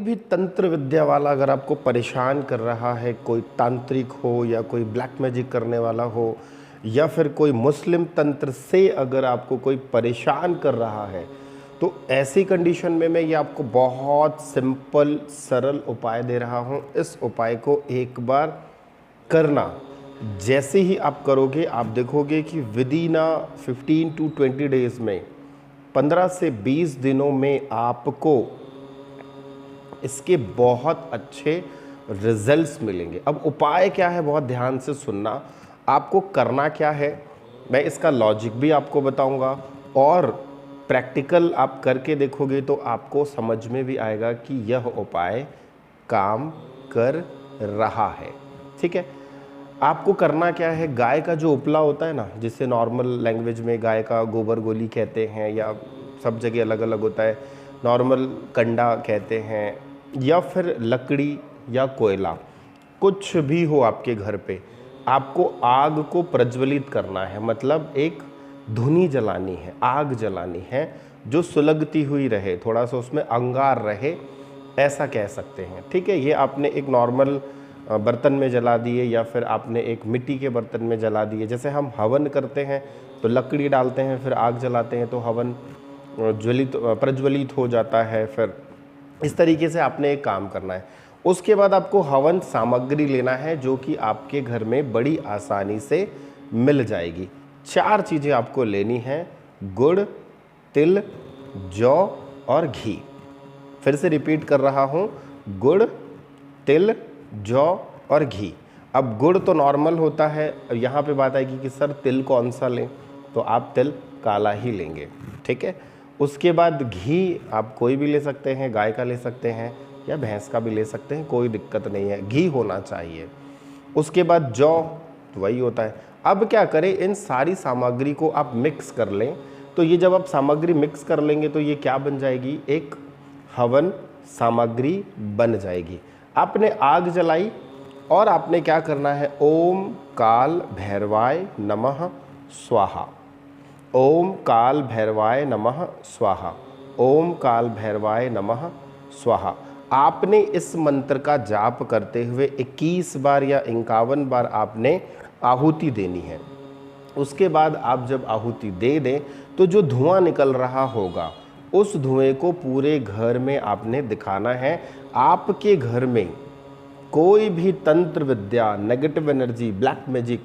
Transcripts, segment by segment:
भी तंत्र विद्या वाला अगर आपको परेशान कर रहा है, कोई तांत्रिक हो या कोई ब्लैक मैजिक करने वाला हो या फिर कोई मुस्लिम तंत्र से अगर आपको कोई परेशान कर रहा है, तो ऐसी कंडीशन में मैं ये आपको बहुत सिंपल सरल उपाय दे रहा हूँ। इस उपाय को एक बार करना, जैसे ही आप करोगे आप देखोगे कि विदिन 15 to 20 डेज़ में, 15 से 20 दिनों में आपको इसके बहुत अच्छे रिजल्ट्स मिलेंगे। अब उपाय क्या है, बहुत ध्यान से सुनना। आपको करना क्या है, मैं इसका लॉजिक भी आपको बताऊंगा और प्रैक्टिकल आप करके देखोगे तो आपको समझ में भी आएगा कि यह उपाय काम कर रहा है। ठीक है, आपको करना क्या है, गाय का जो उपला होता है ना, जिसे नॉर्मल लैंग्वेज में गाय का गोबर गोली कहते हैं या सब जगह अलग अलग होता है, नॉर्मल कंडा कहते हैं, या फिर लकड़ी या कोयला, कुछ भी हो आपके घर पे, आपको आग को प्रज्वलित करना है। मतलब एक धुनी जलानी है, आग जलानी है जो सुलगती हुई रहे, थोड़ा सा उसमें अंगार रहे, ऐसा कह सकते हैं। ठीक है, ये आपने एक नॉर्मल बर्तन में जला दिए या फिर आपने एक मिट्टी के बर्तन में जला दिए। जैसे हम हवन करते हैं तो लकड़ी डालते हैं, फिर आग जलाते हैं तो हवन प्रज्वलित हो जाता है। फिर इस तरीके से आपने एक काम करना है। उसके बाद आपको हवन सामग्री लेना है जो कि आपके घर में बड़ी आसानी से मिल जाएगी। 4 चीज़ें आपको लेनी हैं: गुड़, तिल, जौ और घी। फिर से रिपीट कर रहा हूँ, गुड़, तिल, जौ और घी। अब गुड़ तो नॉर्मल होता है, यहाँ पे बात आएगी कि सर तिल कौन सा लें, तो आप तिल काला ही लेंगे। ठीक है, उसके बाद घी आप कोई भी ले सकते हैं, गाय का ले सकते हैं या भैंस का भी ले सकते हैं, कोई दिक्कत नहीं है, घी होना चाहिए। उसके बाद जौ, तो वही होता है। अब क्या करें, इन सारी सामग्री को आप मिक्स कर लें। तो ये जब आप सामग्री मिक्स कर लेंगे तो ये क्या बन जाएगी, एक हवन सामग्री बन जाएगी। आपने आग जलाई और आपने क्या करना है, ओम काल भैरवाय नमः स्वाहा, ओम काल भैरवाय नमः स्वाहा, ओम काल भैरवाय नमः स्वाहा। आपने इस मंत्र का जाप करते हुए 21 बार या 51 बार आपने आहुति देनी है। उसके बाद आप जब आहुति दे दें तो जो धुआं निकल रहा होगा उस धुएं को पूरे घर में आपने दिखाना है। आपके घर में कोई भी तंत्र विद्या, नेगेटिव एनर्जी, ब्लैक मैजिक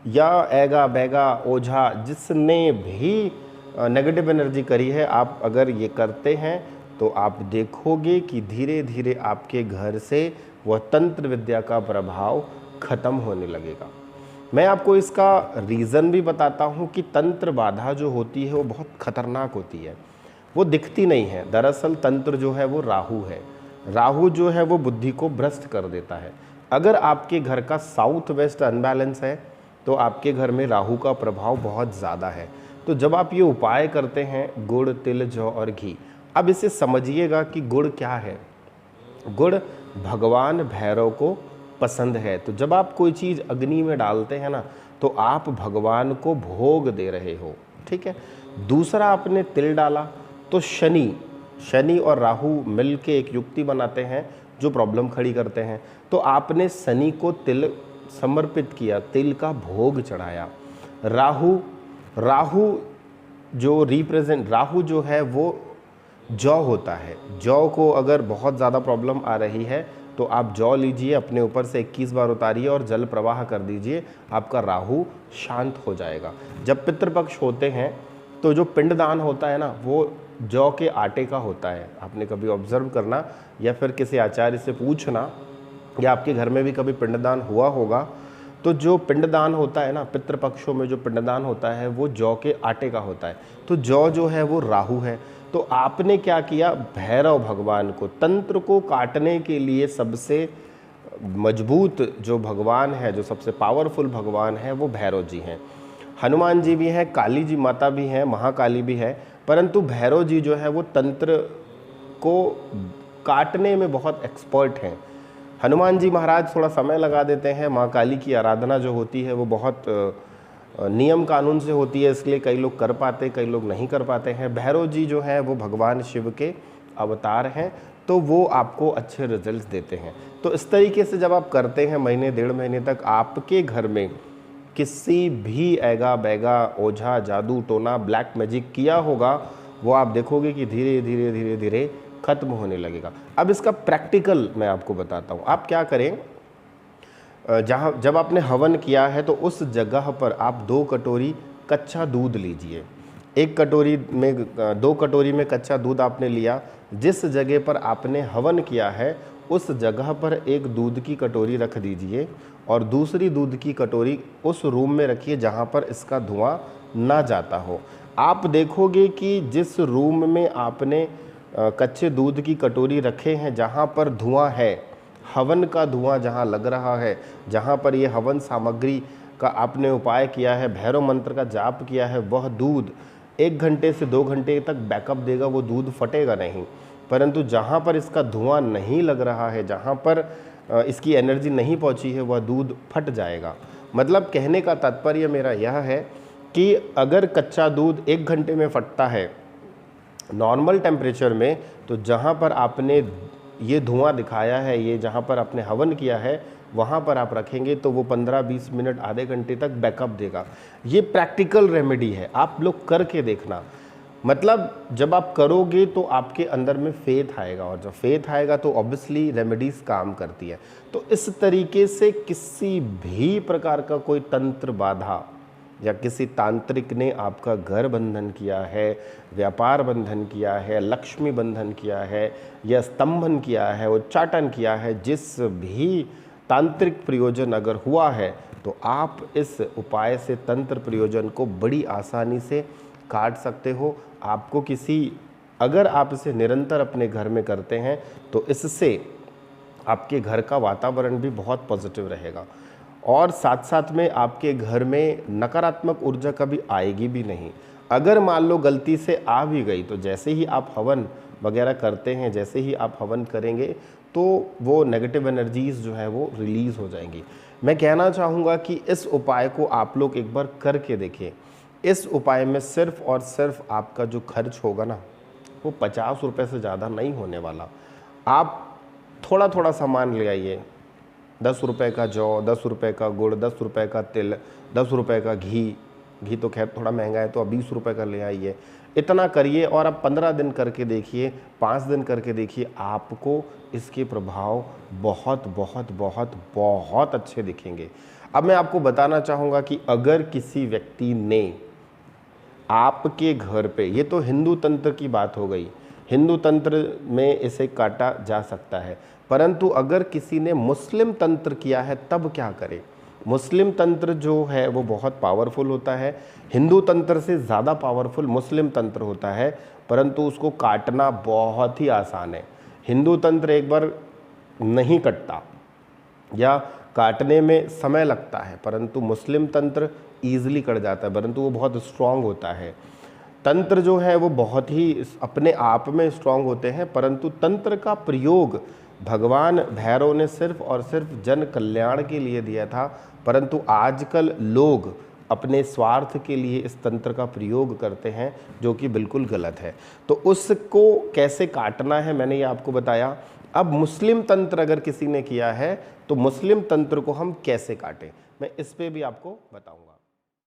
या ऐगा बैगा ओझा, जिसने भी नेगेटिव एनर्जी करी है, आप अगर ये करते हैं तो आप देखोगे कि धीरे धीरे आपके घर से वह तंत्र विद्या का प्रभाव खत्म होने लगेगा। मैं आपको इसका रीज़न भी बताता हूँ कि तंत्र बाधा जो होती है वो बहुत खतरनाक होती है, वो दिखती नहीं है। दरअसल तंत्र जो है वो राहु है। राहु जो है वो बुद्धि को भ्रष्ट कर देता है। अगर आपके घर का साउथ वेस्ट अनबैलेंस है तो आपके घर में राहु का प्रभाव बहुत ज़्यादा है। तो जब आप ये उपाय करते हैं, गुड़, तिल, जौ और घी, अब इसे समझिएगा कि गुड़ क्या है। गुड़ भगवान भैरव को पसंद है। तो जब आप कोई चीज़ अग्नि में डालते हैं ना, तो आप भगवान को भोग दे रहे हो। ठीक है, दूसरा आपने तिल डाला तो शनि और राहु मिल के एक युक्ति बनाते हैं जो प्रॉब्लम खड़ी करते हैं। तो आपने शनि को तिल समर्पित किया, तिल का भोग चढ़ाया। राहु जो है वो जौ होता है। जौ को अगर बहुत ज़्यादा प्रॉब्लम आ रही है तो आप जौ लीजिए, अपने ऊपर से 21 बार उतारिए और जल प्रवाह कर दीजिए, आपका राहु शांत हो जाएगा। जब पितृपक्ष होते हैं तो जो पिंडदान होता है ना, वो जौ के आटे का होता है। आपने कभी ऑब्जर्व करना या फिर किसी आचार्य से पूछना, या आपके घर में भी कभी पिंडदान हुआ होगा, तो जो पिंडदान होता है ना, पितृपक्षों में जो पिंडदान होता है वो जौ के आटे का होता है। तो जौ जो है वो राहु है। तो आपने क्या किया, भैरव भगवान को, तंत्र को काटने के लिए सबसे मजबूत जो भगवान है, जो सबसे पावरफुल भगवान है, वो भैरव जी हैं। हनुमान जी भी हैं, काली जी माता भी हैं, महाकाली भी है, परंतु भैरव जी जो है वो तंत्र को काटने में बहुत एक्सपर्ट हैं। हनुमान जी महाराज थोड़ा समय लगा देते हैं। माँ काली की आराधना जो होती है वो बहुत नियम कानून से होती है, इसलिए कई लोग कर पाते, कई लोग नहीं कर पाते हैं। भैरव जी जो हैं वो भगवान शिव के अवतार हैं। तो वो आपको अच्छे रिजल्ट्स देते हैं। तो इस तरीके से जब आप करते हैं महीने 1.5 महीने तक, आपके घर में किसी भी ऐगा बैगा ओझा जादू टोना ब्लैक मैजिक किया होगा वो आप देखोगे कि धीरे धीरे धीरे धीरे ख़त्म होने लगेगा। अब इसका प्रैक्टिकल मैं आपको बताता हूँ। आप क्या करें, जहाँ जब आपने हवन किया है तो उस जगह पर आप 2 कटोरी कच्चा दूध लीजिए। 1 कटोरी में 2 कटोरी में कच्चा दूध आपने लिया। जिस जगह पर आपने हवन किया है उस जगह पर एक दूध की कटोरी रख दीजिए और दूसरी दूध की कटोरी उस रूम में रखिए जहाँ पर इसका धुआं ना जाता हो। आप देखोगे कि जिस रूम में आपने कच्चे दूध की कटोरी रखे हैं, जहाँ पर धुआं है, हवन का धुआं जहाँ लग रहा है, जहाँ पर ये हवन सामग्री का आपने उपाय किया है, भैरव मंत्र का जाप किया है, वह दूध 1 घंटे से 2 घंटे तक बैकअप देगा, वो दूध फटेगा नहीं। परंतु जहाँ पर इसका धुआं नहीं लग रहा है, जहाँ पर इसकी एनर्जी नहीं पहुँची है, वह दूध फट जाएगा। मतलब कहने का तात्पर्य मेरा यह है कि अगर कच्चा दूध 1 घंटे में फटता है नॉर्मल टेम्परेचर में, तो जहाँ पर आपने ये धुआं दिखाया है, ये जहाँ पर आपने हवन किया है, वहाँ पर आप रखेंगे तो वो 15-20 मिनट आधे घंटे तक बैकअप देगा। ये प्रैक्टिकल रेमेडी है, आप लोग करके देखना। मतलब जब आप करोगे तो आपके अंदर में फेथ आएगा, और जब फेथ आएगा तो ऑब्वियसली रेमेडीज़ काम करती है। तो इस तरीके से किसी भी प्रकार का कोई तंत्र बाधा या किसी तांत्रिक ने आपका घर बंधन किया है, व्यापार बंधन किया है, लक्ष्मी बंधन किया है या स्तंभन किया है, उच्चाटन किया है, जिस भी तांत्रिक प्रयोजन अगर हुआ है तो आप इस उपाय से तंत्र प्रयोजन को बड़ी आसानी से काट सकते हो। आपको अगर आप इसे निरंतर अपने घर में करते हैं तो इससे आपके घर का वातावरण भी बहुत पॉजिटिव रहेगा और साथ साथ में आपके घर में नकारात्मक ऊर्जा कभी आएगी भी नहीं। अगर मान लो गलती से आ भी गई तो जैसे ही आप हवन वगैरह करते हैं, जैसे ही आप हवन करेंगे तो वो नेगेटिव एनर्जीज़ जो है वो रिलीज़ हो जाएंगी। मैं कहना चाहूँगा कि इस उपाय को आप लोग एक बार करके देखें। इस उपाय में सिर्फ़ और सिर्फ आपका जो खर्च होगा ना, वो 50 रुपये से ज़्यादा नहीं होने वाला। आप थोड़ा थोड़ा सामान ले आइए, 10 रुपये का जौ, 10 रुपये का गुड़, 10 रुपये का तिल, 10 रुपये का घी तो खैर थोड़ा महंगा है तो अब 20 रुपये का ले आइए। इतना करिए और आप 15 दिन करके देखिए, 5 दिन करके देखिए, आपको इसके प्रभाव बहुत बहुत बहुत बहुत अच्छे दिखेंगे। अब मैं आपको बताना चाहूँगा कि अगर किसी व्यक्ति ने आपके घर पे, ये तो हिंदू तंत्र की बात हो गई, हिंदू तंत्र में इसे काटा जा सकता है, परंतु अगर किसी ने मुस्लिम तंत्र किया है तब क्या करें। मुस्लिम तंत्र जो है वो बहुत पावरफुल होता है, हिंदू तंत्र से ज़्यादा पावरफुल मुस्लिम तंत्र होता है, परंतु उसको काटना बहुत ही आसान है। हिंदू तंत्र एक बार नहीं कटता या काटने में समय लगता है, परंतु मुस्लिम तंत्र ईजिली कट जाता है, परंतु वो बहुत स्ट्रांग होता है। तंत्र जो है वो बहुत ही अपने आप में स्ट्रांग होते हैं, परंतु तंत्र का प्रयोग भगवान भैरव ने सिर्फ और सिर्फ जन कल्याण के लिए दिया था, परंतु आजकल लोग अपने स्वार्थ के लिए इस तंत्र का प्रयोग करते हैं, जो कि बिल्कुल गलत है। तो उसको कैसे काटना है मैंने ये आपको बताया। अब मुस्लिम तंत्र अगर किसी ने किया है तो मुस्लिम तंत्र को हम कैसे काटें, मैं इस पे भी आपको बताऊंगा।